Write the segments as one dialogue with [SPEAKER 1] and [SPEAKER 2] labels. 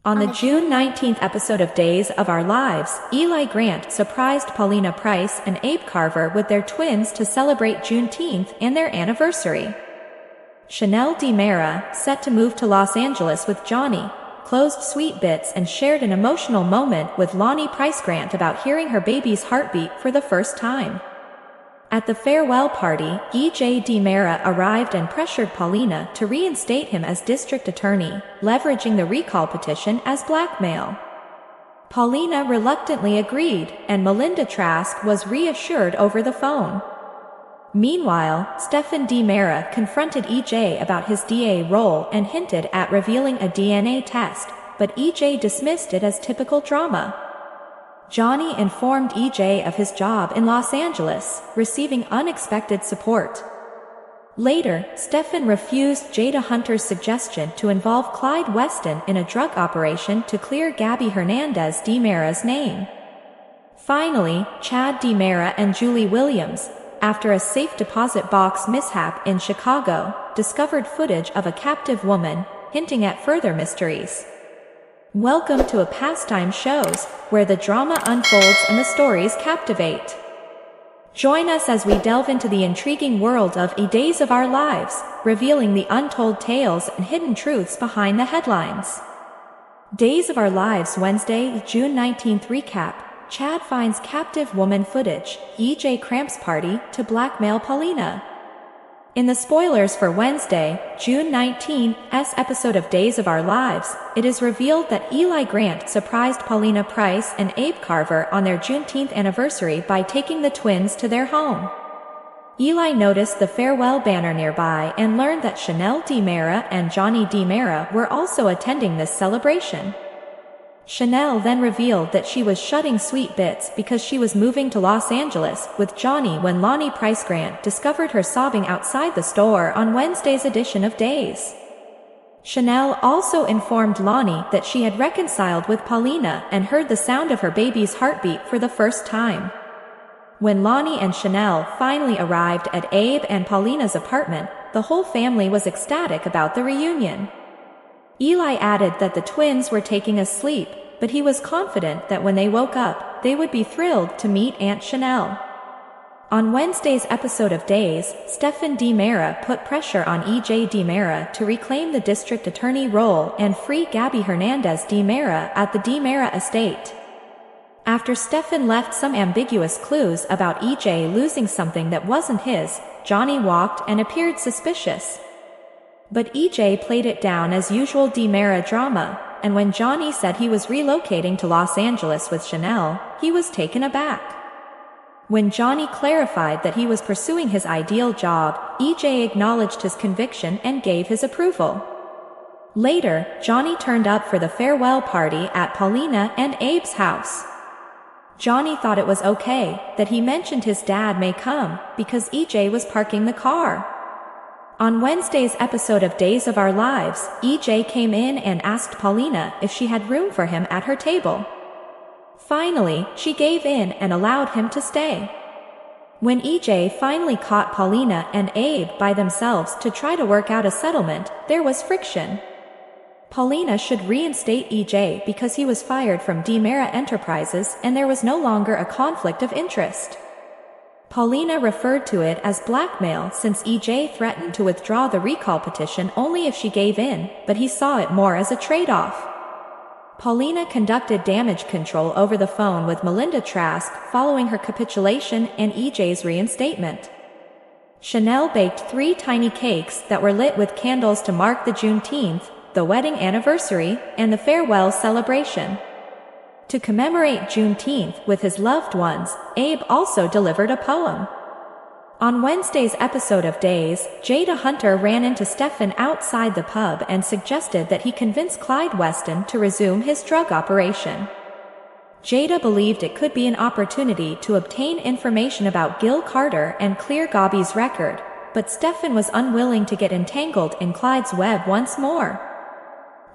[SPEAKER 1] On the June 19th episode of Days of Our Lives, Eli Grant surprised Paulina Price and Abe Carver with their twins to celebrate Juneteenth and their anniversary. Chanel DiMera, set to move to Los Angeles with Johnny, closed Sweet Bits and shared an emotional moment with Lonnie Price Grant about hearing her baby's heartbeat for the first time. At the farewell party, E.J. DiMera arrived and pressured Paulina to reinstate him as district attorney, leveraging the recall petition as blackmail. Paulina reluctantly agreed, and Melinda Trask was reassured over the phone. Meanwhile, Stephen DiMera confronted E.J. about his DA role and hinted at revealing a DNA test, but E.J. dismissed it as typical drama. Johnny informed E.J. of his job in Los Angeles, receiving unexpected support. Later, Stephen refused Jada Hunter's suggestion to involve Clyde Weston in a drug operation to clear Gabby Hernandez DiMera's name. Finally, Chad DiMera and Julie Williams, after a safe deposit box mishap in Chicago, discovered footage of a captive woman, hinting at further mysteries. Welcome to a pastime shows, where the drama unfolds and the stories captivate. Join us as we delve into the intriguing world of Days of Our Lives, revealing the untold tales and hidden truths behind the headlines. Days of Our Lives Wednesday, June 19th recap. Chad finds captive woman footage, E.J. cramps party to blackmail Paulina. In the spoilers for Wednesday, June 19th's episode of Days of Our Lives, it is revealed that Eli Grant surprised Paulina Price and Abe Carver on their Juneteenth anniversary by taking the twins to their home. Eli noticed the farewell banner nearby and learned that Chanel DiMera and Johnny DiMera were also attending this celebration. Chanel then revealed that she was shutting Sweet Bits because she was moving to Los Angeles with Johnny when Lonnie Price Grant discovered her sobbing outside the store on Wednesday's edition of Days. Chanel also informed Lonnie that she had reconciled with Paulina and heard the sound of her baby's heartbeat for the first time. When Lonnie and Chanel finally arrived at Abe and Paulina's apartment, the whole family was ecstatic about the reunion. Eli added that the twins were taking a sleep, but he was confident that when they woke up, they would be thrilled to meet Aunt Chanel. On Wednesday's episode of Days, Stephen DiMera put pressure on E.J. DiMera to reclaim the district attorney role and free Gabby Hernandez DiMera at the DiMera estate. After Stephen left some ambiguous clues about E.J. losing something that wasn't his, Johnny walked and appeared suspicious. But E.J. played it down as usual DiMera drama, and when Johnny said he was relocating to Los Angeles with Chanel, he was taken aback. When Johnny clarified that he was pursuing his ideal job, E.J. acknowledged his conviction and gave his approval. Later, Johnny turned up for the farewell party at Paulina and Abe's house. Johnny thought it was okay that he mentioned his dad may come, because E.J. was parking the car. On Wednesday's episode of Days of Our Lives, E.J. came in and asked Paulina if she had room for him at her table. Finally, she gave in and allowed him to stay. When E.J. finally caught Paulina and Abe by themselves to try to work out a settlement, there was friction. Paulina should reinstate E.J. because he was fired from DiMera Enterprises and there was no longer a conflict of interest. Paulina referred to it as blackmail since E.J. threatened to withdraw the recall petition only if she gave in, but he saw it more as a trade-off. Paulina conducted damage control over the phone with Melinda Trask following her capitulation and E.J.'s reinstatement. Chanel baked 3 tiny cakes that were lit with candles to mark the Juneteenth, the wedding anniversary, and the farewell celebration. To commemorate Juneteenth with his loved ones, Abe also delivered a poem. On Wednesday's episode of Days, Jada Hunter ran into Stephen outside the pub and suggested that he convince Clyde Weston to resume his drug operation. Jada believed it could be an opportunity to obtain information about Gil Carter and clear Gabby's record, but Stephen was unwilling to get entangled in Clyde's web once more.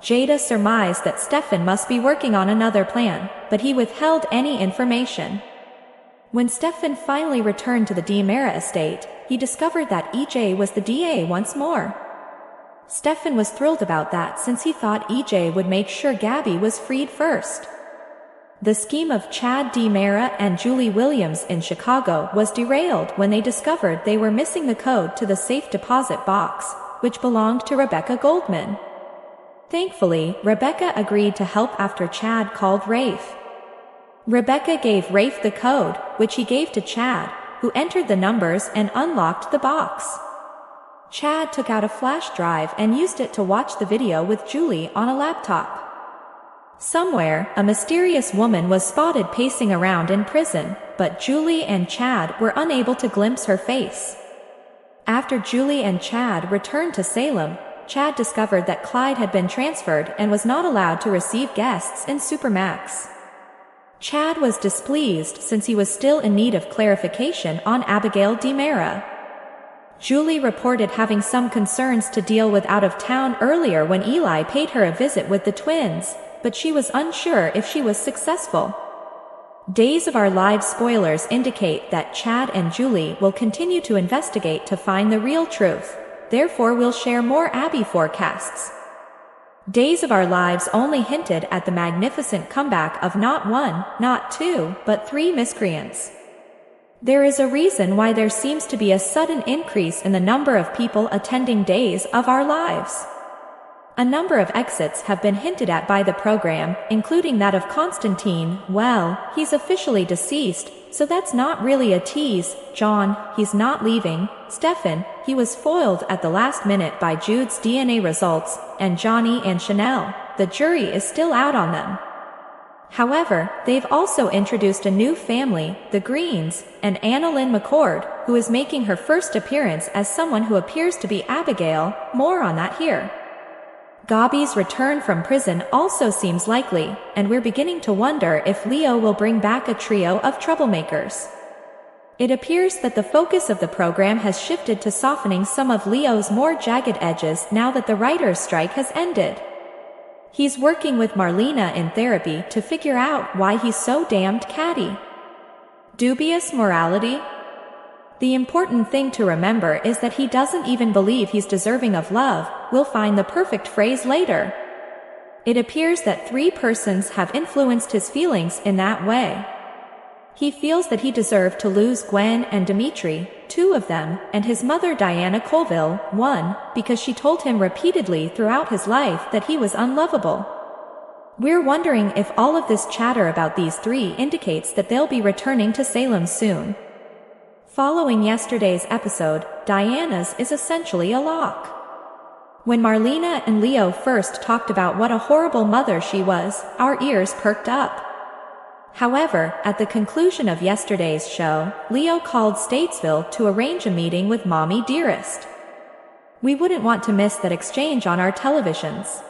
[SPEAKER 1] Jada surmised that Stephen must be working on another plan, but he withheld any information. When Stephen finally returned to the DiMera estate, he discovered that E.J. was the DA once more. Stefan was thrilled about that since he thought EJ would make sure Gabby was freed first. The scheme of Chad DiMera and Julie Williams in Chicago was derailed when they discovered they were missing the code to the safe deposit box, which belonged to Rebecca Goldman. Thankfully, Rebecca agreed to help after Chad called Rafe. Rebecca gave Rafe the code, which he gave to Chad, who entered the numbers and unlocked the box. Chad took out a flash drive and used it to watch the video with Julie on a laptop. Somewhere, a mysterious woman was spotted pacing around in prison, but Julie and Chad were unable to glimpse her face. After Julie and Chad returned to Salem, Chad discovered that Clyde had been transferred and was not allowed to receive guests in Supermax. Chad was displeased since he was still in need of clarification on Abigail DiMera. Julie reported having some concerns to deal with out of town earlier when Eli paid her a visit with the twins, but she was unsure if she was successful. Days of Our Lives spoilers indicate that Chad and Julie will continue to investigate to find the real truth, therefore we'll share more Abby forecasts. Days of Our Lives only hinted at the magnificent comeback of not one, not two, but 3 miscreants. There is a reason why there seems to be a sudden increase in the number of people attending Days of Our Lives. A number of exits have been hinted at by the program, including that of Constantine. Well, he's officially deceased, so that's not really a tease. John, he's not leaving. Stefan, he was foiled at the last minute by Jude's DNA results, and Johnny and Chanel, the jury is still out on them. However, they've also introduced a new family, the Greens, and Annalyn McCord, who is making her first appearance as someone who appears to be Abigail. More on that here. Gabby's return from prison also seems likely, and we're beginning to wonder if Leo will bring back a trio of troublemakers. It appears that the focus of the program has shifted to softening some of Leo's more jagged edges now that the writer's strike has ended. He's working with Marlena in therapy to figure out why he's so damned catty. Dubious morality? The important thing to remember is that he doesn't even believe he's deserving of love. We'll find the perfect phrase later. It appears that 3 persons have influenced his feelings in that way. He feels that he deserved to lose Gwen and Dimitri, 2 of them, and his mother Diana Colville, 1, because she told him repeatedly throughout his life that he was unlovable. We're wondering if all of this chatter about these 3 indicates that they'll be returning to Salem soon. Following yesterday's episode, Diana's is essentially a lock. When Marlena and Leo first talked about what a horrible mother she was, our ears perked up. However, at the conclusion of yesterday's show, Leo called Statesville to arrange a meeting with Mommy Dearest. We wouldn't want to miss that exchange on our televisions.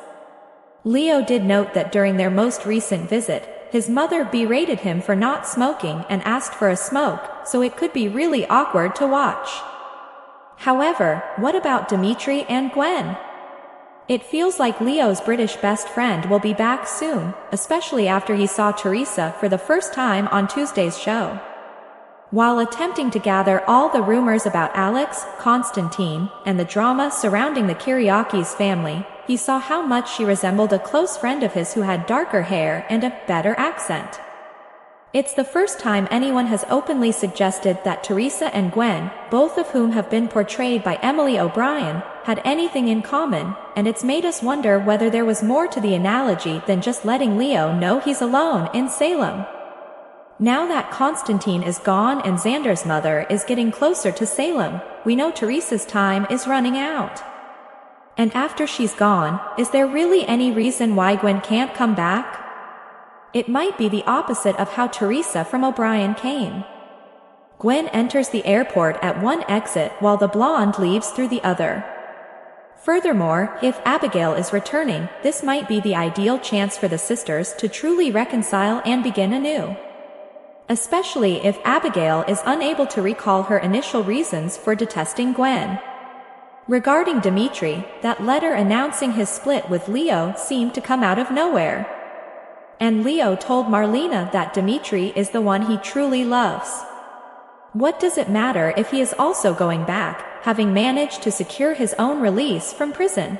[SPEAKER 1] Leo did note that during their most recent visit, his mother berated him for not smoking and asked for a smoke, so it could be really awkward to watch. However, what about Dimitri and Gwen? It feels like Leo's British best friend will be back soon, especially after he saw Teresa for the first time on Tuesday's show. While attempting to gather all the rumors about Alex, Constantine, and the drama surrounding the Kiriakis family, he saw how much she resembled a close friend of his who had darker hair and a better accent. It's the first time anyone has openly suggested that Teresa and Gwen, both of whom have been portrayed by Emily O'Brien, had anything in common, and it's made us wonder whether there was more to the analogy than just letting Leo know he's alone in Salem. Now that Constantine is gone and Xander's mother is getting closer to Salem, we know Teresa's time is running out. And after she's gone, is there really any reason why Gwen can't come back? It might be the opposite of how Teresa from O'Brien came. Gwen enters the airport at one exit while the blonde leaves through the other. Furthermore, if Abigail is returning, this might be the ideal chance for the sisters to truly reconcile and begin anew. Especially if Abigail is unable to recall her initial reasons for detesting Gwen. Regarding Dimitri, that letter announcing his split with Leo seemed to come out of nowhere. And Leo told Marlena that Dimitri is the one he truly loves. What does it matter if he is also going back, having managed to secure his own release from prison?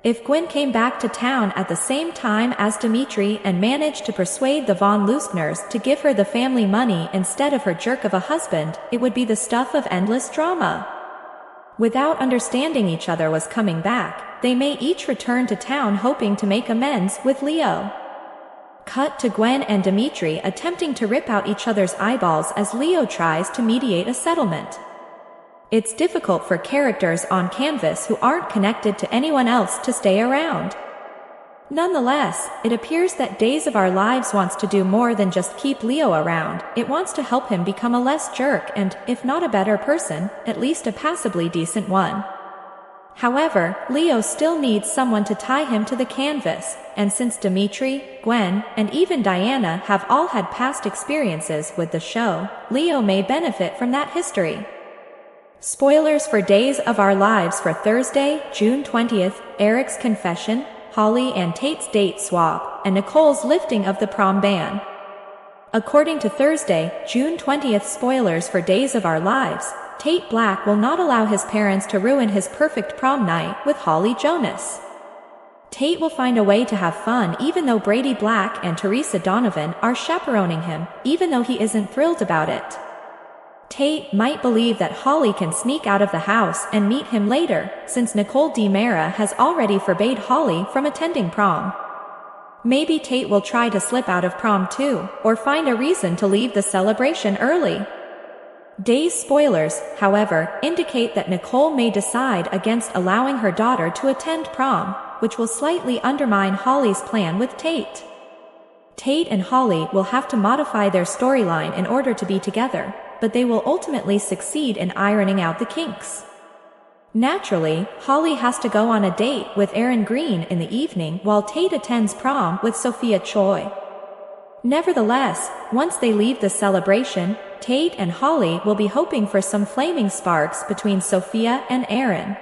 [SPEAKER 1] If Gwen came back to town at the same time as Dimitri and managed to persuade the von Leuskners to give her the family money instead of her jerk of a husband, it would be the stuff of endless drama. Without understanding each other was coming back, they may each return to town hoping to make amends with Leo. Cut to Gwen and Dimitri attempting to rip out each other's eyeballs as Leo tries to mediate a settlement. It's difficult for characters on canvas who aren't connected to anyone else to stay around. Nonetheless, it appears that Days of Our Lives wants to do more than just keep Leo around. It wants to help him become a less jerk and, if not a better person, at least a passably decent one. However, Leo still needs someone to tie him to the canvas, and since Dimitri, Gwen, and even Diana have all had past experiences with the show, Leo may benefit from that history. Spoilers for Days of Our Lives for Thursday, June 20th, Eric's confession, Holly and Tate's date swap, and Nicole's lifting of the prom ban. According to Thursday, June 20th spoilers for Days of Our Lives, Tate Black will not allow his parents to ruin his perfect prom night with Holly Jonas. Tate will find a way to have fun even though Brady Black and Teresa Donovan are chaperoning him, even though he isn't thrilled about it. Tate might believe that Holly can sneak out of the house and meet him later, since Nicole DiMera has already forbade Holly from attending prom. Maybe Tate will try to slip out of prom too, or find a reason to leave the celebration early. Days spoilers, however, indicate that Nicole may decide against allowing her daughter to attend prom, which will slightly undermine Holly's plan with Tate. Tate and Holly will have to modify their storyline in order to be together, but they will ultimately succeed in ironing out the kinks. Naturally, Holly has to go on a date with Aaron Green in the evening while Tate attends prom with Sophia Choi. Nevertheless, once they leave the celebration, Tate and Holly will be hoping for some flaming sparks between Sophia and Aaron.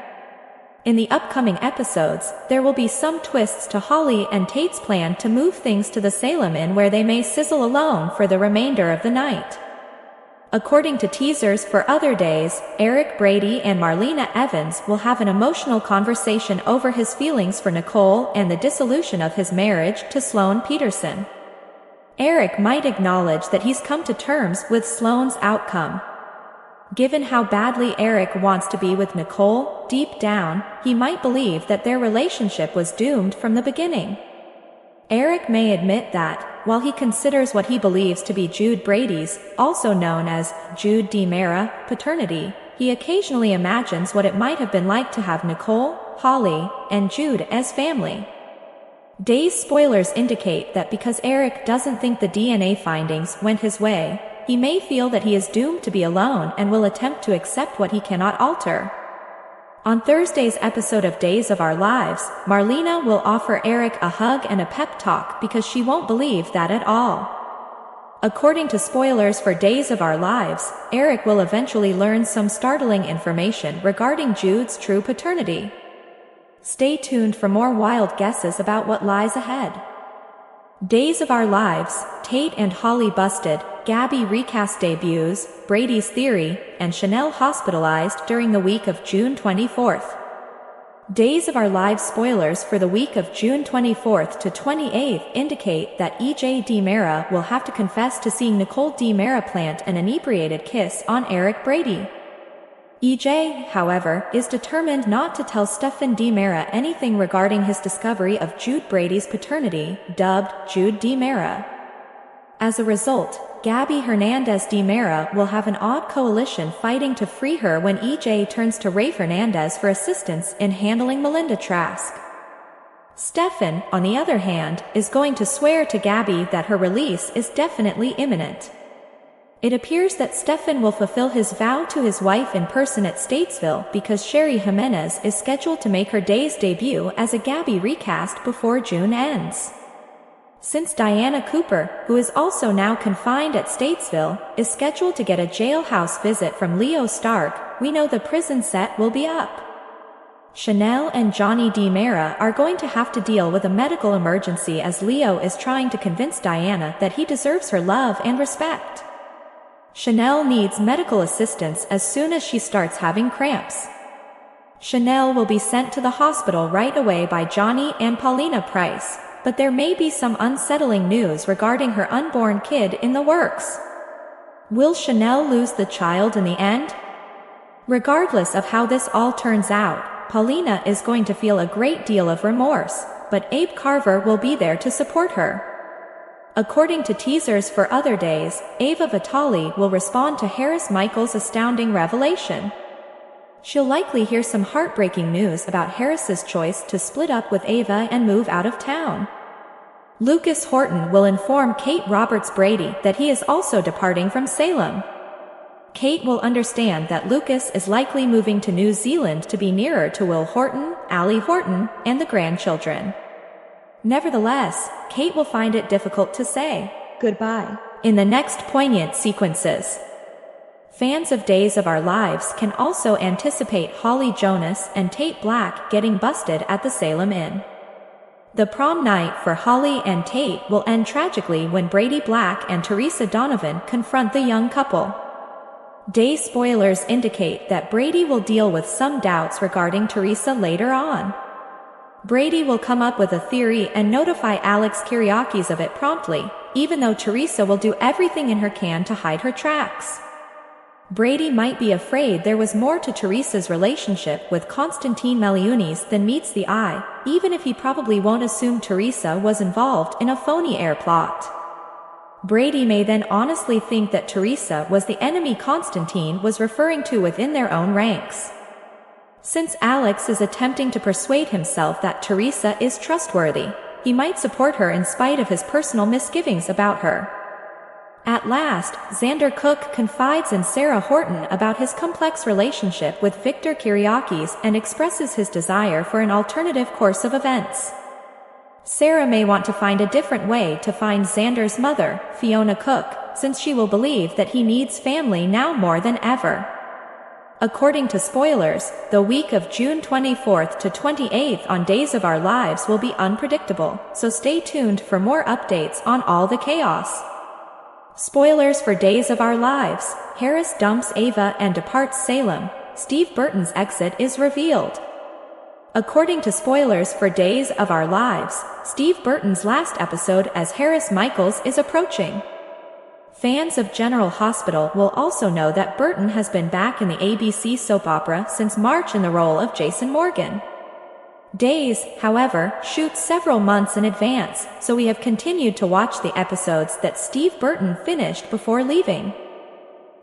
[SPEAKER 1] In the upcoming episodes, there will be some twists to Holly and Tate's plan to move things to the Salem Inn where they may sizzle alone for the remainder of the night. According to teasers for other days, Eric Brady and Marlena Evans will have an emotional conversation over his feelings for Nicole and the dissolution of his marriage to Sloane Peterson. Eric might acknowledge that he's come to terms with Sloane's outcome. Given how badly Eric wants to be with Nicole, deep down, he might believe that their relationship was doomed from the beginning. Eric may admit that, while he considers what he believes to be Jude Brady's, also known as Jude DiMera, paternity, he occasionally imagines what it might have been like to have Nicole, Holly, and Jude as family. Days spoilers indicate that because Eric doesn't think the DNA findings went his way, he may feel that he is doomed to be alone and will attempt to accept what he cannot alter. On Thursday's episode of Days of Our Lives, Marlena will offer Eric a hug and a pep talk because she won't believe that at all. According to spoilers for Days of Our Lives, Eric will eventually learn some startling information regarding Jude's true paternity. Stay tuned for more wild guesses about what lies ahead. Days of Our Lives, Tate and Holly busted, Gabby recast debuts, Brady's theory, and Chanel hospitalized during the week of June 24th. Days of Our Lives spoilers for the week of June 24th to 28th indicate that EJ DiMera will have to confess to seeing Nicole DiMera plant an inebriated kiss on Eric Brady. EJ, however, is determined not to tell Stefan DiMera anything regarding his discovery of Jude Brady's paternity, dubbed Jude DiMera. As a result, Gabby Hernandez DiMera will have an odd coalition fighting to free her when EJ turns to Rafe Hernandez for assistance in handling Melinda Trask. Stefan, on the other hand, is going to swear to Gabby that her release is definitely imminent. It appears that Stefan will fulfill his vow to his wife in person at Statesville because Sherry Jimenez is scheduled to make her day's debut as a Gabby recast before June ends. Since Diana Cooper, who is also now confined at Statesville, is scheduled to get a jailhouse visit from Leo Stark, we know the prison set will be up. Chanel and Johnny DiMera are going to have to deal with a medical emergency as Leo is trying to convince Diana that he deserves her love and respect. Chanel needs medical assistance as soon as she starts having cramps. Chanel will be sent to the hospital right away by Johnny and Paulina Price, but there may be some unsettling news regarding her unborn kid in the works. Will Chanel lose the child in the end? Regardless of how this all turns out, Paulina is going to feel a great deal of remorse, but Abe Carver will be there to support her. According to teasers for other days, Ava Vitale will respond to Harris Michaels' astounding revelation. She'll likely hear some heartbreaking news about Harris's choice to split up with Ava and move out of town. Lucas Horton will inform Kate Roberts Brady that he is also departing from Salem. Kate will understand that Lucas is likely moving to New Zealand to be nearer to Will Horton, Allie Horton, and the grandchildren. Nevertheless, Kate will find it difficult to say goodbye in the next poignant sequences. Fans of Days of Our Lives can also anticipate Holly Jonas and Tate Black getting busted at the Salem Inn. The prom night for Holly and Tate will end tragically when Brady Black and Teresa Donovan confront the young couple. Day spoilers indicate that Brady will deal with some doubts regarding Teresa later on. Brady will come up with a theory and notify Alex Kyriakis of it promptly, even though Teresa will do everything in her can to hide her tracks. Brady might be afraid there was more to Teresa's relationship with Constantine Meliunis than meets the eye, even if he probably won't assume Teresa was involved in a phony air plot. Brady may then honestly think that Teresa was the enemy Constantine was referring to within their own ranks. Since Alex is attempting to persuade himself that Teresa is trustworthy, he might support her in spite of his personal misgivings about her. At last, Xander Cook confides in Sarah Horton about his complex relationship with Victor Kyriakis and expresses his desire for an alternative course of events. Sarah may want to find a different way to find Xander's mother, Fiona Cook, since she will believe that he needs family now more than ever. According to spoilers, the week of June 24th to 28th on Days of Our Lives will be unpredictable, so stay tuned for more updates on all the chaos. Spoilers for Days of Our Lives: Harris dumps Ava and departs Salem. Steve Burton's exit is revealed. According to spoilers for Days of Our Lives, Steve Burton's last episode as Harris Michaels is approaching. Fans of General Hospital will also know that Burton has been back in the ABC soap opera since March in the role of Jason Morgan. Days, however, shoots several months in advance, so we have continued to watch the episodes that Steve Burton finished before leaving.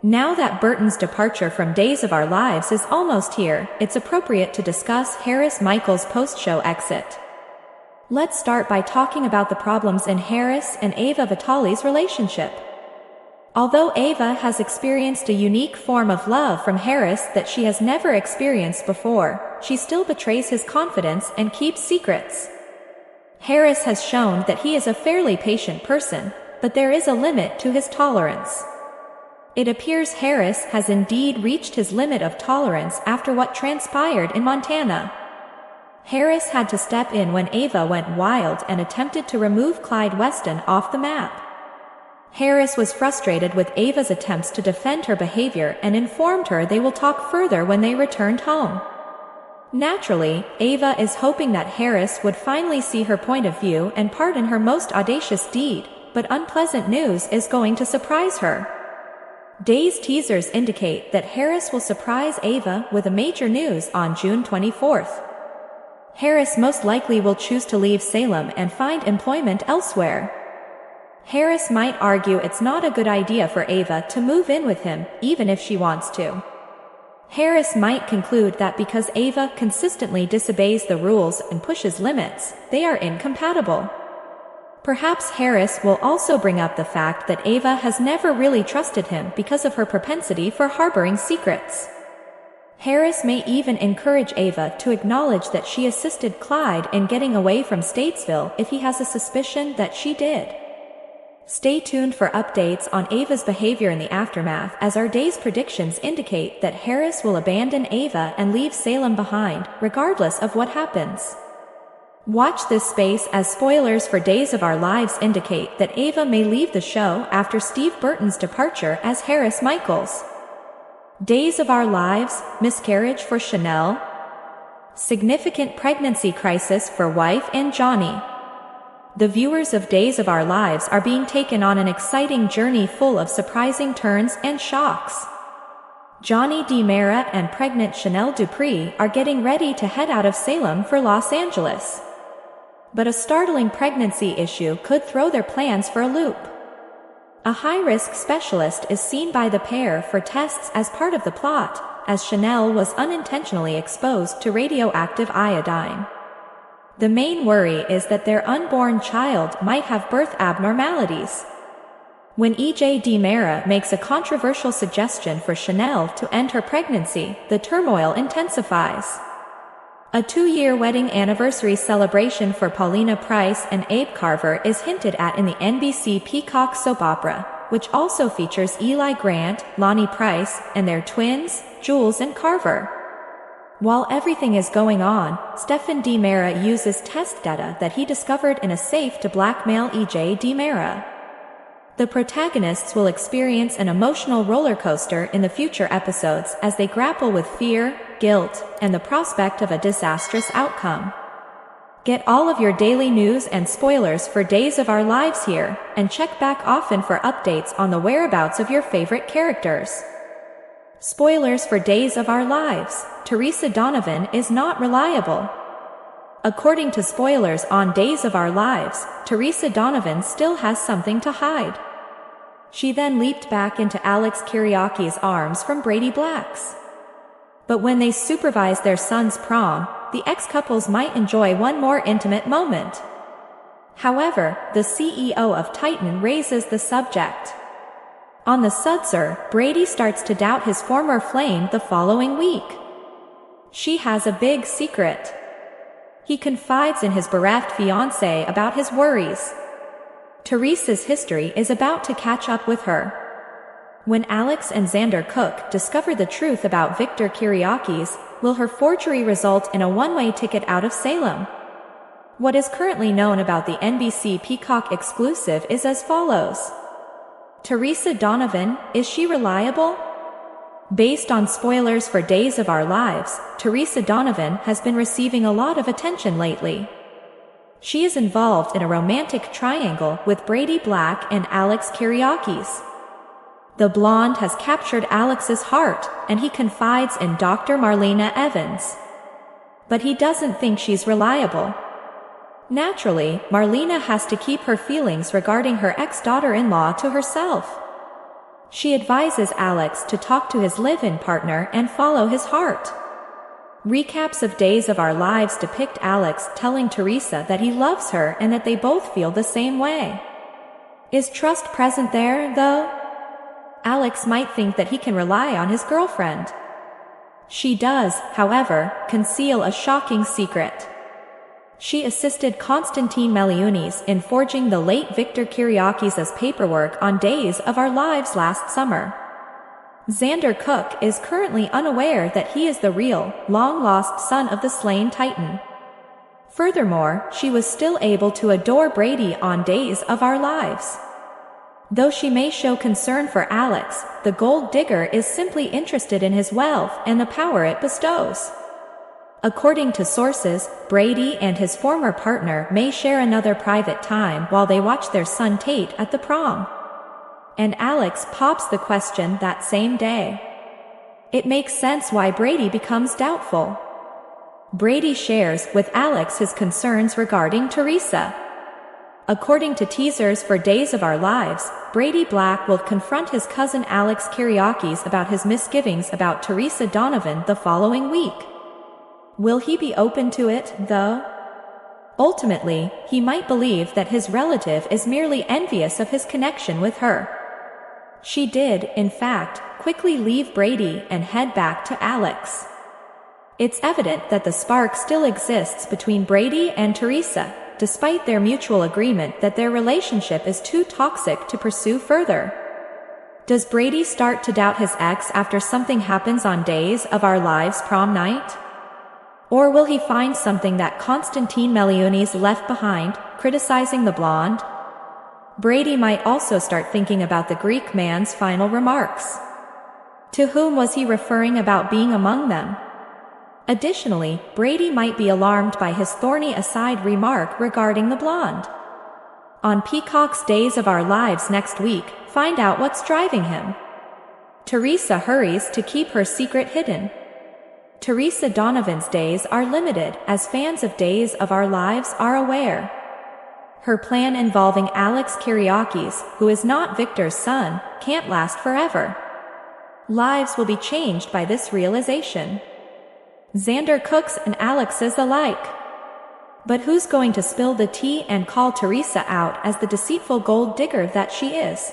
[SPEAKER 1] Now that Burton's departure from Days of Our Lives is almost here, it's appropriate to discuss Harris Michaels' post-show exit. Let's start by talking about the problems in Harris and Ava Vitale's relationship. Although Ava has experienced a unique form of love from Harris that she has never experienced before, she still betrays his confidence and keeps secrets. Harris has shown that he is a fairly patient person, but there is a limit to his tolerance. It appears Harris has indeed reached his limit of tolerance after what transpired in Montana. Harris had to step in when Ava went wild and attempted to remove Clyde Weston off the map. Harris was frustrated with Ava's attempts to defend her behavior and informed her they will talk further when they returned home. Naturally, Ava is hoping that Harris would finally see her point of view and pardon her most audacious deed, but unpleasant news is going to surprise her. Days teasers indicate that Harris will surprise Ava with a major news on June 24th. Harris most likely will choose to leave Salem and find employment elsewhere. Harris might argue it's not a good idea for Ava to move in with him, even if she wants to. Harris might conclude that because Ava consistently disobeys the rules and pushes limits, they are incompatible. Perhaps Harris will also bring up the fact that Ava has never really trusted him because of her propensity for harboring secrets. Harris may even encourage Ava to acknowledge that she assisted Clyde in getting away from Statesville if he has a suspicion that she did. Stay tuned for updates on Ava's behavior in the aftermath, as our day's predictions indicate that Harris will abandon Ava and leave Salem behind, regardless of what happens. Watch this space, as spoilers for Days of Our Lives indicate that Ava may leave the show after Steve Burton's departure as Harris Michaels. Days of Our Lives: miscarriage for Chanel? Significant pregnancy crisis for wife and Johnny. The viewers of Days of Our Lives are being taken on an exciting journey full of surprising turns and shocks. Johnny DiMera and pregnant Chanel Dupree are getting ready to head out of Salem for Los Angeles. But a startling pregnancy issue could throw their plans for a loop. A high-risk specialist is seen by the pair for tests as part of the plot, as Chanel was unintentionally exposed to radioactive iodine. The main worry is that their unborn child might have birth abnormalities. When E.J. DiMera makes a controversial suggestion for Chanel to end her pregnancy, the turmoil intensifies. A 2-year wedding anniversary celebration for Paulina Price and Abe Carver is hinted at in the NBC Peacock soap opera, which also features Eli Grant, Lonnie Price, and their twins, Jules and Carver. While everything is going on, Stephen DiMera uses test data that he discovered in a safe to blackmail E.J. DiMera. The protagonists will experience an emotional roller coaster in the future episodes as they grapple with fear, guilt, and the prospect of a disastrous outcome. Get all of your daily news and spoilers for Days of Our Lives here, and check back often for updates on the whereabouts of your favorite characters. Spoilers for Days of Our Lives: Teresa Donovan is not reliable. According to spoilers on Days of Our Lives, Teresa Donovan still has something to hide. She then leaped back into Alex Kiriaki's arms from Brady Black's. But when they supervise their son's prom, the ex-couples might enjoy one more intimate moment. However, the CEO of Titan raises the subject. On the Sudser, Brady starts to doubt his former flame the following week. She has a big secret. He confides in his bereft fiancée about his worries. Teresa's history is about to catch up with her. When Alex and Xander Cook discover the truth about Victor Kiriakis, will her forgery result in a one-way ticket out of Salem? What is currently known about the NBC Peacock exclusive is as follows. Teresa Donovan, is she reliable? Based on spoilers for Days of Our Lives, Teresa Donovan has been receiving a lot of attention lately. She is involved in a romantic triangle with Brady Black and Alex Kiriakis. The blonde has captured Alex's heart, and he confides in Dr. Marlena Evans. But he doesn't think she's reliable. Naturally, Marlena has to keep her feelings regarding her ex-daughter-in-law to herself. She advises Alex to talk to his live-in partner and follow his heart. Recaps of Days of Our Lives depict Alex telling Teresa that he loves her and that they both feel the same way. Is trust present there, though? Alex might think that he can rely on his girlfriend. She does, however, conceal a shocking secret. She assisted Konstantin Meliunis in forging the late Victor Kiriakis' paperwork on Days of Our Lives last summer. Xander Cook is currently unaware that he is the real, long-lost son of the slain Titan. Furthermore, she was still able to adore Brady on Days of Our Lives. Though she may show concern for Alex, the gold digger is simply interested in his wealth and the power it bestows. According to sources, Brady and his former partner may share another private time while they watch their son Tate at the prom. And Alex pops the question that same day. It makes sense why Brady becomes doubtful. Brady shares with Alex his concerns regarding Teresa. According to teasers for Days of Our Lives, Brady Black will confront his cousin Alex Kiriakis about his misgivings about Teresa Donovan the following week. Will he be open to it, though? Ultimately, he might believe that his relative is merely envious of his connection with her. She did, in fact, quickly leave Brady and head back to Alex. It's evident that the spark still exists between Brady and Teresa, despite their mutual agreement that their relationship is too toxic to pursue further. Does Brady start to doubt his ex after something happens on Days of Our Lives prom night? Or will he find something that Konstantin Meliunis left behind, criticizing the blonde? Brady might also start thinking about the Greek man's final remarks. To whom was he referring about being among them? Additionally, Brady might be alarmed by his thorny aside remark regarding the blonde. On Peacock's Days of Our Lives next week, find out what's driving him. Teresa hurries to keep her secret hidden. Teresa Donovan's days are limited, as fans of Days of Our Lives are aware. Her plan involving Alex Kyriakis, who is not Victor's son, can't last forever. Lives will be changed by this realization. Xander cooks and Alex's alike. But who's going to spill the tea and call Teresa out as the deceitful gold digger that she is?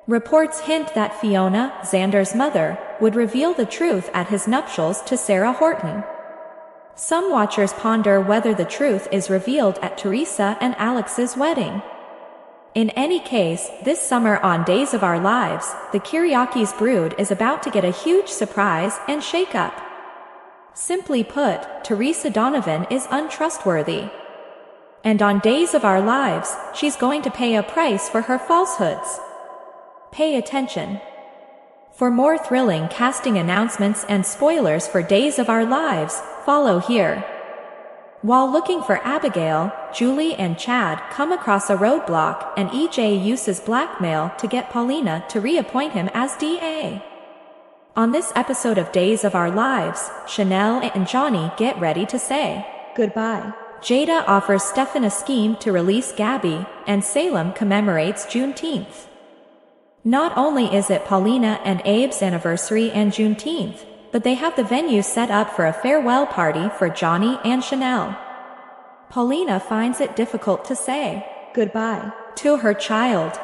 [SPEAKER 1] Reports hint that Fiona, Xander's mother, would reveal the truth at his nuptials to Sarah Horton. Some watchers ponder whether the truth is revealed at Teresa and Alex's wedding. In any case, this summer on Days of Our Lives, the Kyriakis brood is about to get a huge surprise and shake-up. Simply put, Teresa Donovan is untrustworthy. And on Days of Our Lives, she's going to pay a price for her falsehoods. Pay attention. For more thrilling casting announcements and spoilers for Days of Our Lives, follow here. While looking for Abigail, Julie and Chad come across a roadblock, and EJ uses blackmail to get Paulina to reappoint him as DA. On this episode of Days of Our Lives, Chanel and Johnny get ready to say goodbye. Jada offers Stefan a scheme to release Gabby, and Salem commemorates Juneteenth. Not only is it Paulina and Abe's anniversary and Juneteenth, but they have the venue set up for a farewell party for Johnny and Chanel. Paulina finds it difficult to say goodbye to her child.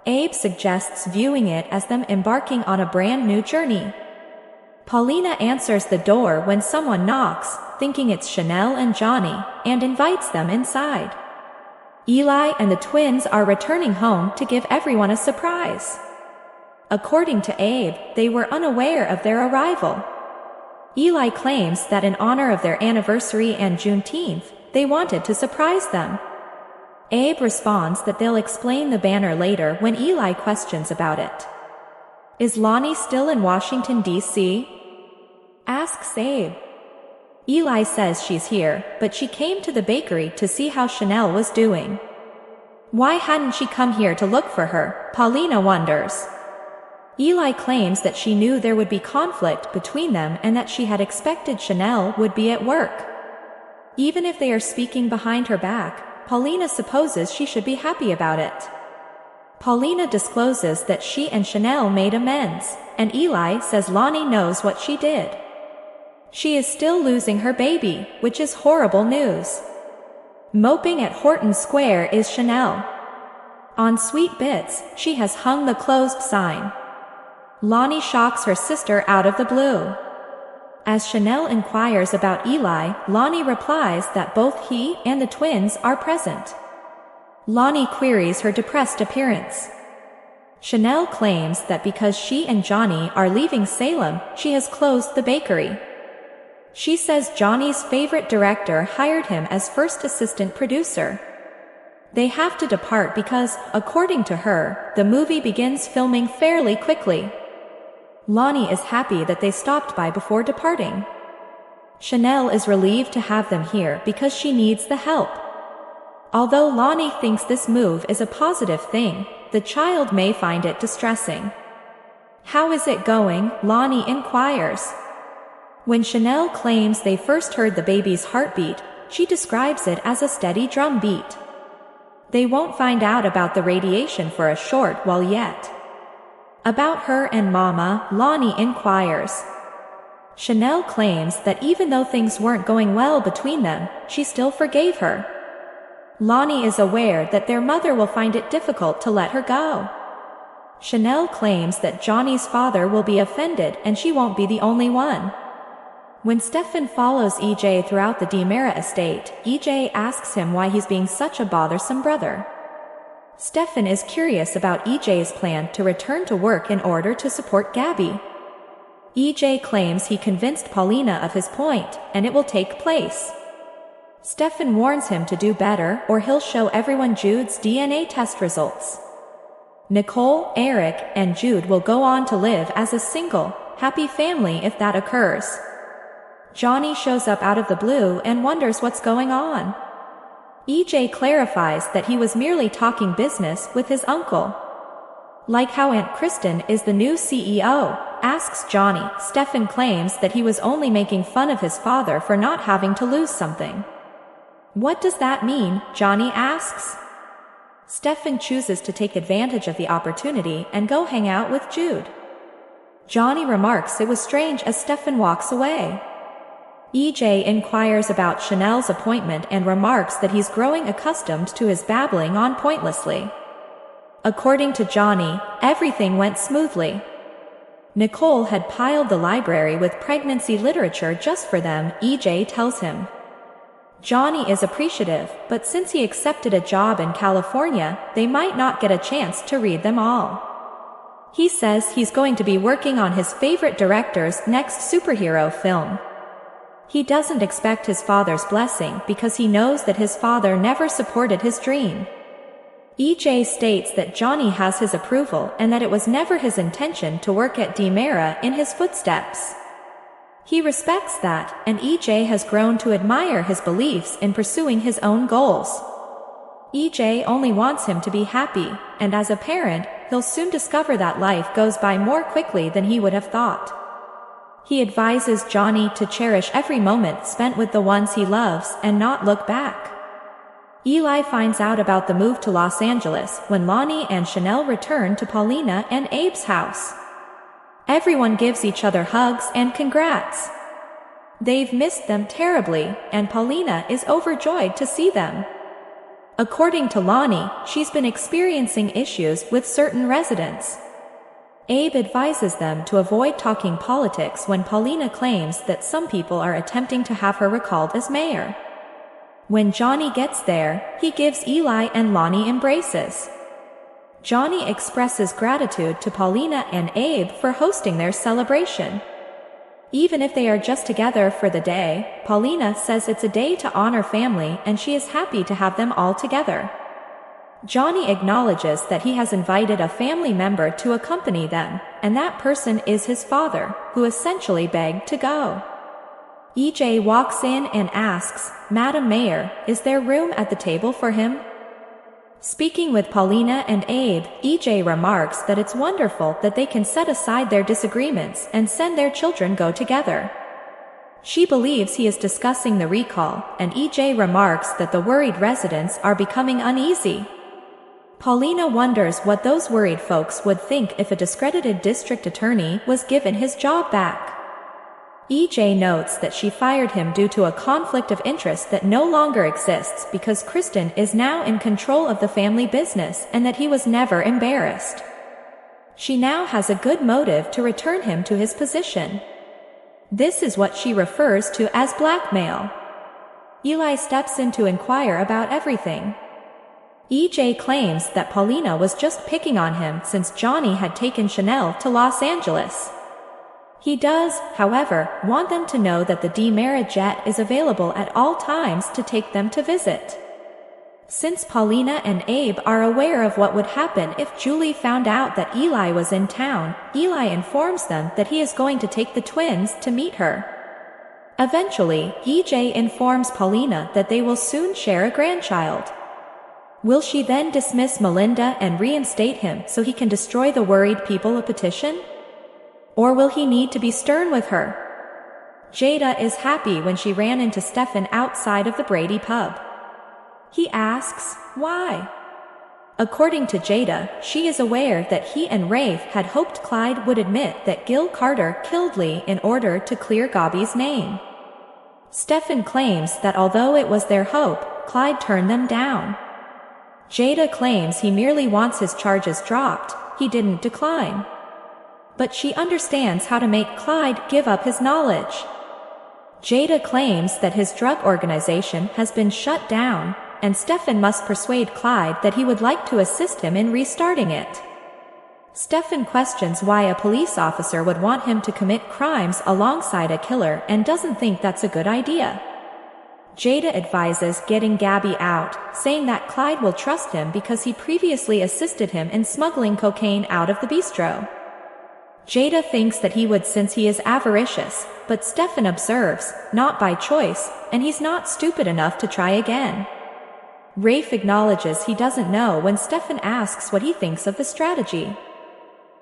[SPEAKER 1] Abe suggests viewing it as them embarking on a brand new journey. Paulina answers the door when someone knocks, thinking it's Chanel and Johnny, and invites them inside. Eli and the twins are returning home to give everyone a surprise. According to Abe, they were unaware of their arrival. Eli claims that in honor of their anniversary and Juneteenth, they wanted to surprise them. Abe responds that they'll explain the banner later when Eli questions about it. Is Lonnie still in Washington, D.C.? Asks Abe. Eli says she's here, but she came to the bakery to see how Chanel was doing. Why hadn't she come here to look for her, Paulina wonders. Eli claims that she knew there would be conflict between them and that she had expected Chanel would be at work. Even if they are speaking behind her back, Paulina supposes she should be happy about it. Paulina discloses that she and Chanel made amends, and Eli says Lonnie knows what she did. She is still losing her baby, which is horrible news. Moping at Horton Square is Chanel. On Sweet Bits, she has hung the closed sign. Lonnie shocks her sister out of the blue. As Chanel inquires about Eli, Lonnie replies that both he and the twins are present. Lonnie queries her depressed appearance. Chanel claims that because she and Johnny are leaving Salem, she has closed the bakery. She says Johnny's favorite director hired him as first assistant producer. They have to depart because, according to her, the movie begins filming fairly quickly. Lonnie is happy that they stopped by before departing. Chanel is relieved to have them here because she needs the help. Although Lonnie thinks this move is a positive thing, the child may find it distressing. How is it going? Lonnie inquires. When Chanel claims they first heard the baby's heartbeat, she describes it as a steady drum beat. They won't find out about the radiation for a short while yet. About her and Mama, Lonnie inquires. Chanel claims that even though things weren't going well between them, she still forgave her. Lonnie is aware that their mother will find it difficult to let her go. Chanel claims that Johnny's father will be offended and she won't be the only one. When Stefan follows EJ throughout the DiMera estate, EJ asks him why he's being such a bothersome brother. Stefan is curious about EJ's plan to return to work in order to support Gabby. EJ claims he convinced Paulina of his point, and it will take place. Stefan warns him to do better or he'll show everyone Jude's DNA test results. Nicole, Eric, and Jude will go on to live as a single, happy family if that occurs. Johnny shows up out of the blue and wonders what's going on. EJ clarifies that he was merely talking business with his uncle. Like how Aunt Kristen is the new CEO, asks Johnny. Stefan claims that he was only making fun of his father for not having to lose something. What does that mean? Johnny asks. Stefan chooses to take advantage of the opportunity and go hang out with Jude. Johnny remarks it was strange as Stefan walks away. EJ inquires about Chanel's appointment and remarks that he's growing accustomed to his babbling on pointlessly. According to Johnny, everything went smoothly. Nicole had piled the library with pregnancy literature just for them, EJ tells him. Johnny is appreciative, but since he accepted a job in California, they might not get a chance to read them all. He says he's going to be working on his favorite director's next superhero film. He doesn't expect his father's blessing because he knows that his father never supported his dream. EJ states that Johnny has his approval and that it was never his intention to work at DiMera in his footsteps. He respects that, and EJ has grown to admire his beliefs in pursuing his own goals. EJ only wants him to be happy, and as a parent, he'll soon discover that life goes by more quickly than he would have thought. He advises Johnny to cherish every moment spent with the ones he loves and not look back. Eli finds out about the move to Los Angeles when Lonnie and Chanel return to Paulina and Abe's house. Everyone gives each other hugs and congrats. They've missed them terribly, and Paulina is overjoyed to see them. According to Lonnie, she's been experiencing issues with certain residents. Abe advises them to avoid talking politics when Paulina claims that some people are attempting to have her recalled as mayor. When Johnny gets there, he gives Eli and Lonnie embraces. Johnny expresses gratitude to Paulina and Abe for hosting their celebration. Even if they are just together for the day, Paulina says it's a day to honor family and she is happy to have them all together. Johnny acknowledges that he has invited a family member to accompany them, and that person is his father, who essentially begged to go. EJ walks in and asks, "Madam Mayor, is there room at the table for him?" Speaking with Paulina and Abe, EJ remarks that it's wonderful that they can set aside their disagreements and send their children go together. She believes he is discussing the recall, and EJ remarks that the worried residents are becoming uneasy. Paulina wonders what those worried folks would think if a discredited district attorney was given his job back. EJ notes that she fired him due to a conflict of interest that no longer exists because Kristen is now in control of the family business and that he was never embarrassed. She now has a good motive to return him to his position. This is what she refers to as blackmail. Eli steps in to inquire about everything. EJ claims that Paulina was just picking on him since Johnny had taken Chanel to Los Angeles. He does, however, want them to know that the DiMera jet is available at all times to take them to visit. Since Paulina and Abe are aware of what would happen if Julie found out that Eli was in town, Eli informs them that he is going to take the twins to meet her. Eventually, EJ informs Paulina that they will soon share a grandchild. Will she then dismiss Melinda and reinstate him so he can destroy the worried people a petition? Or will he need to be stern with her? Jada is happy when she ran into Stefan outside of the Brady pub. He asks, why? According to Jada, she is aware that he and Rafe had hoped Clyde would admit that Gil Carter killed Lee in order to clear Gobby's name. Stefan claims that although it was their hope, Clyde turned them down. Jada claims he merely wants his charges dropped, he didn't decline. But she understands how to make Clyde give up his knowledge. Jada claims that his drug organization has been shut down, and Stefan must persuade Clyde that he would like to assist him in restarting it. Stefan questions why a police officer would want him to commit crimes alongside a killer and doesn't think that's a good idea. Jada advises getting Gabby out, saying that Clyde will trust him because he previously assisted him in smuggling cocaine out of the bistro. Jada thinks that he would since he is avaricious, but Stefan observes, not by choice, and he's not stupid enough to try again. Rafe acknowledges he doesn't know when Stefan asks what he thinks of the strategy.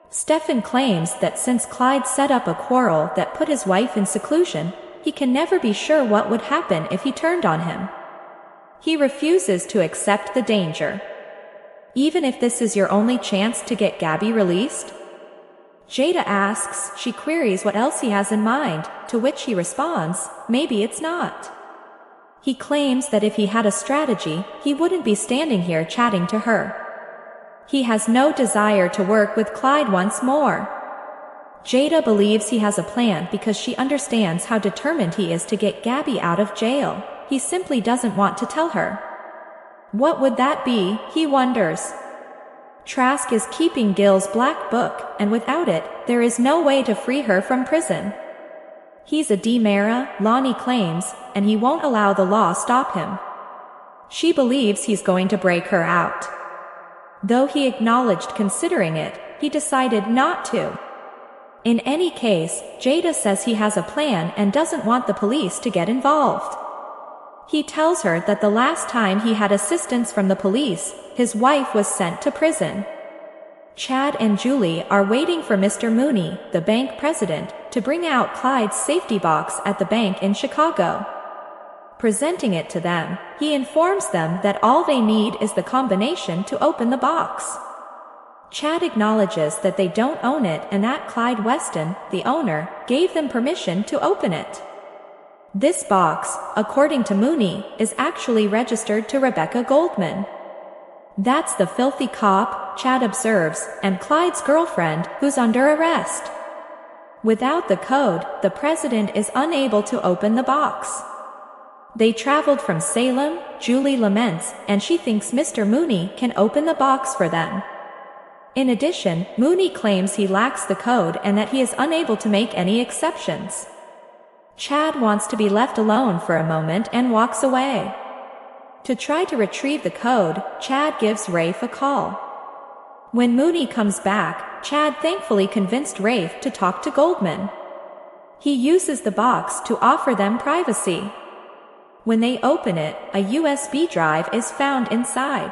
[SPEAKER 1] Stefan claims that since Clyde set up a quarrel that put his wife in seclusion, he can never be sure what would happen if he turned on him. He refuses to accept the danger. Even if this is your only chance to get Gabby released? Jada asks, she queries what else he has in mind, to which he responds, maybe it's not. He claims that if he had a strategy, he wouldn't be standing here chatting to her. He has no desire to work with Clyde once more. Jada believes he has a plan because she understands how determined he is to get Gabby out of jail. He simply doesn't want to tell her. What would that be, he wonders. Trask is keeping Gil's black book, and without it, there is no way to free her from prison. He's a DiMera, Lonnie claims, and he won't allow the law stop him. She believes he's going to break her out. Though he acknowledged considering it, he decided not to. In any case, Jada says he has a plan and doesn't want the police to get involved. He tells her that the last time he had assistance from the police, his wife was sent to prison. Chad and Julie are waiting for Mr. Mooney, the bank president, to bring out Clyde's safety box at the bank in Chicago. Presenting it to them, he informs them that all they need is the combination to open the box. Chad acknowledges that they don't own it and that Clyde Weston, the owner, gave them permission to open it. This box, according to Mooney, is actually registered to Rebecca Goldman. That's the filthy cop, Chad observes, and Clyde's girlfriend, who's under arrest. Without the code, the president is unable to open the box. They traveled from Salem, Julie laments, and she thinks Mr. Mooney can open the box for them. In addition, Mooney claims he lacks the code and that he is unable to make any exceptions. Chad wants to be left alone for a moment and walks away. To try to retrieve the code, Chad gives Rafe a call. When Mooney comes back, Chad thankfully convinced Rafe to talk to Goldman. He uses the box to offer them privacy. When they open it, a USB drive is found inside.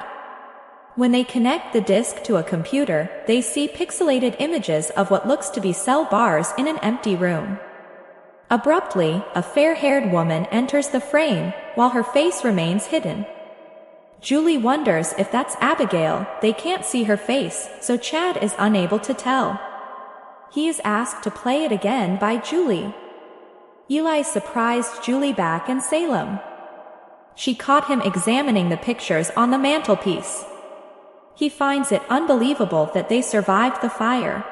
[SPEAKER 1] When they connect the disk to a computer, they see pixelated images of what looks to be cell bars in an empty room. Abruptly, a fair-haired woman enters the frame, while her face remains hidden. Julie wonders if that's Abigail. They can't see her face, so Chad is unable to tell. He is asked to play it again by Julie. Eli surprised Julie back in Salem. She caught him examining the pictures on the mantelpiece. He finds it unbelievable that they survived the fire.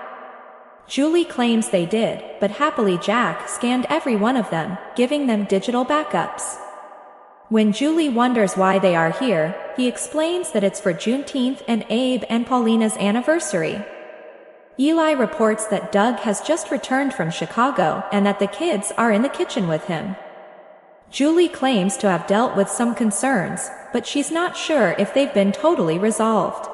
[SPEAKER 1] Julie claims they did, but happily Jack scanned every one of them, giving them digital backups. When Julie wonders why they are here, he explains that it's for Juneteenth and Abe and Paulina's anniversary. Eli reports that Doug has just returned from Chicago and that the kids are in the kitchen with him. Julie claims to have dealt with some concerns, but she's not sure if they've been totally resolved.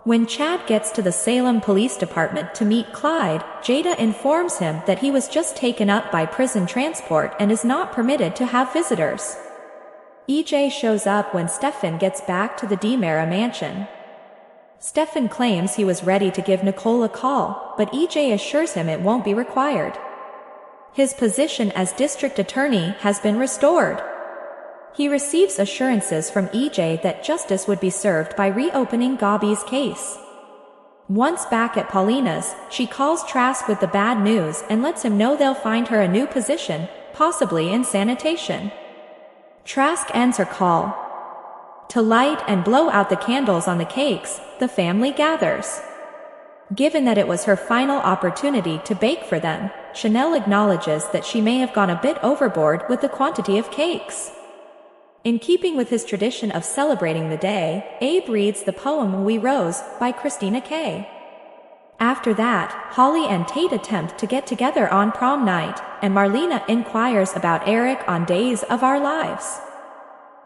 [SPEAKER 1] When Chad gets to the Salem Police Department to meet Clyde, Jada informs him that he was just taken up by prison transport and is not permitted to have visitors. EJ shows up when Stefan gets back to the DiMera mansion. Stefan claims he was ready to give Nicole a call, but EJ assures him it won't be required. His position as district attorney has been restored. He receives assurances from EJ that justice would be served by reopening Gabby's case. Once back at Paulina's, she calls Trask with the bad news and lets him know they'll find her a new position, possibly in sanitation. Trask ends her call. To light and blow out the candles on the cakes, the family gathers. Given that it was her final opportunity to bake for them, Chanel acknowledges that she may have gone a bit overboard with the quantity of cakes. In keeping with his tradition of celebrating the day, Abe reads the poem We Rose by Christina K. After that, Holly and Tate attempt to get together on prom night, and Marlena inquires about Eric on Days of Our Lives.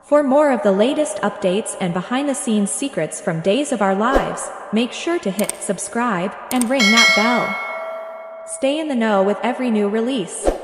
[SPEAKER 1] For more of the latest updates and behind-the-scenes secrets from Days of Our Lives, make sure to hit subscribe and ring that bell. Stay in the know with every new release.